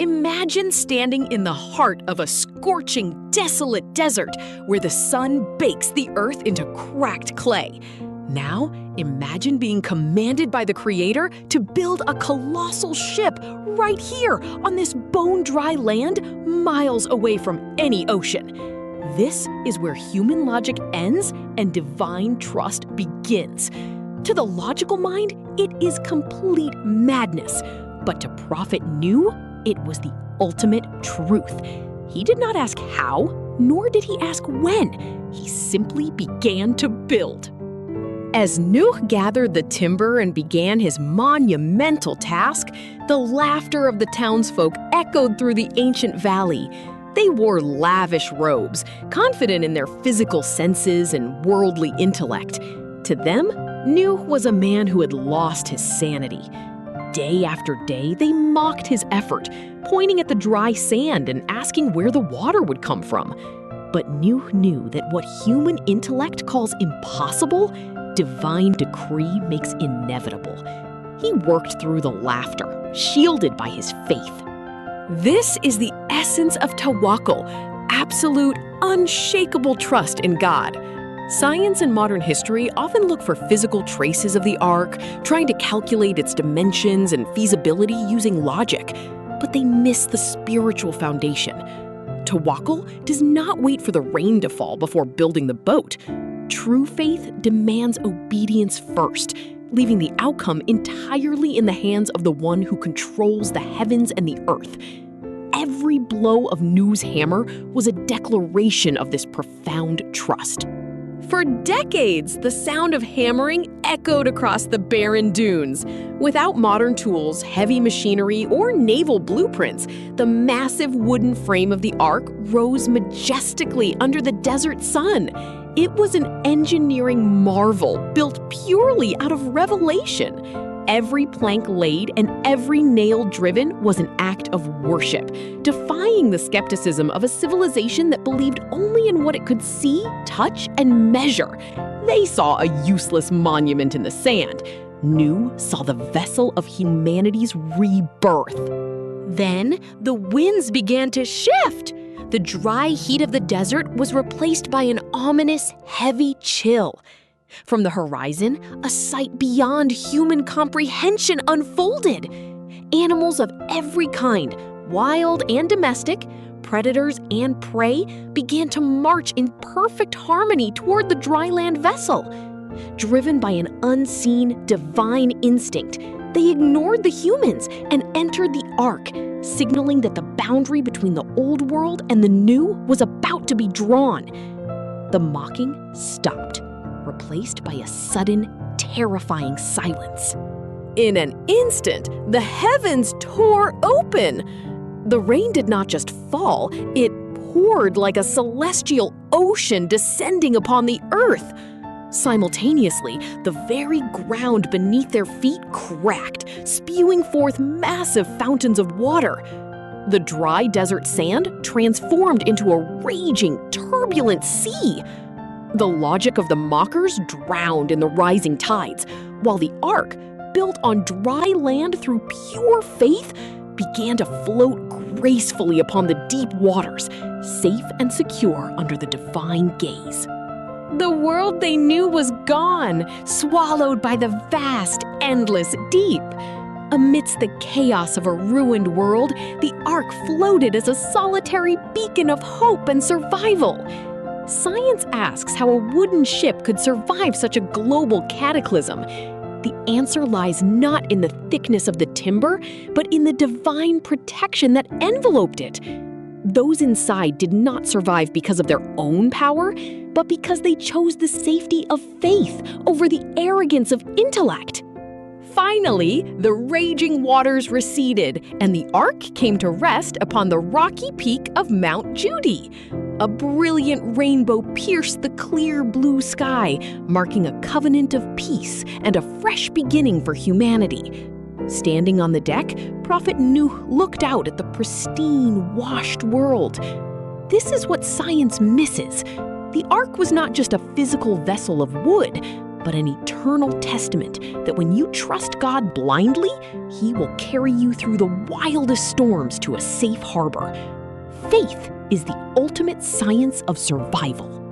Imagine standing in the heart of a scorching, desolate desert where the sun bakes the earth into cracked clay. Now, imagine being commanded by the Creator to build a colossal ship right here on this bone-dry land miles away from any ocean. This is where human logic ends and divine trust begins. To the logical mind, it is complete madness. But to Prophet Nuh, it was the ultimate truth. He did not ask how, nor did he ask when. He simply began to build. As Nuh gathered the timber and began his monumental task, the laughter of the townsfolk echoed through the ancient valley. They wore lavish robes, confident in their physical senses and worldly intellect. To them, Nuh was a man who had lost his sanity. Day after day, they mocked his effort, pointing at the dry sand and asking where the water would come from. But Nuh knew that what human intellect calls impossible, divine decree makes inevitable. He worked through the laughter, shielded by his faith. This is the essence of Tawakkul, absolute, unshakable trust in God. Science and modern history often look for physical traces of the ark, trying to calculate its dimensions and feasibility using logic, but they miss the spiritual foundation. Tawakkul does not wait for the rain to fall before building the boat. True faith demands obedience first, leaving the outcome entirely in the hands of the one who controls the heavens and the earth. Every blow of Nuh's hammer was a declaration of this profound trust. For decades, the sound of hammering echoed across the barren dunes. Without modern tools, heavy machinery, or naval blueprints, the massive wooden frame of the ark rose majestically under the desert sun. It was an engineering marvel built purely out of revelation. Every plank laid and every nail driven was an act of worship, defying the skepticism of a civilization that believed only in what it could see, touch, and measure. They saw a useless monument in the sand. Nuh saw the vessel of humanity's rebirth. Then the winds began to shift. The dry heat of the desert was replaced by an ominous, heavy chill. From the horizon, a sight beyond human comprehension unfolded. Animals of every kind, wild and domestic, predators and prey, began to march in perfect harmony toward the dry land vessel. Driven by an unseen, divine instinct, they ignored the humans and entered the ark, signaling that the boundary between the old world and the new was about to be drawn. The mocking stopped, replaced by a sudden, terrifying silence. In an instant, the heavens tore open. The rain did not just fall, it poured like a celestial ocean descending upon the earth. Simultaneously, the very ground beneath their feet cracked, spewing forth massive fountains of water. The dry desert sand transformed into a raging, turbulent sea. The logic of the mockers drowned in the rising tides, while the ark, built on dry land through pure faith, began to float gracefully upon the deep waters, safe and secure under the divine gaze. The world they knew was gone, swallowed by the vast, endless deep. Amidst the chaos of a ruined world, the ark floated as a solitary beacon of hope and survival. Science asks how a wooden ship could survive such a global cataclysm. The answer lies not in the thickness of the timber, but in the divine protection that enveloped it. Those inside did not survive because of their own power, but because they chose the safety of faith over the arrogance of intellect. Finally, the raging waters receded, and the ark came to rest upon the rocky peak of Mount Judy. A brilliant rainbow pierced the clear blue sky, marking a covenant of peace and a fresh beginning for humanity. Standing on the deck, Prophet Nuh looked out at the pristine, washed world. This is what science misses. The ark was not just a physical vessel of wood. but an eternal testament that when you trust God blindly, He will carry you through the wildest storms to a safe harbor. Faith is the ultimate science of survival.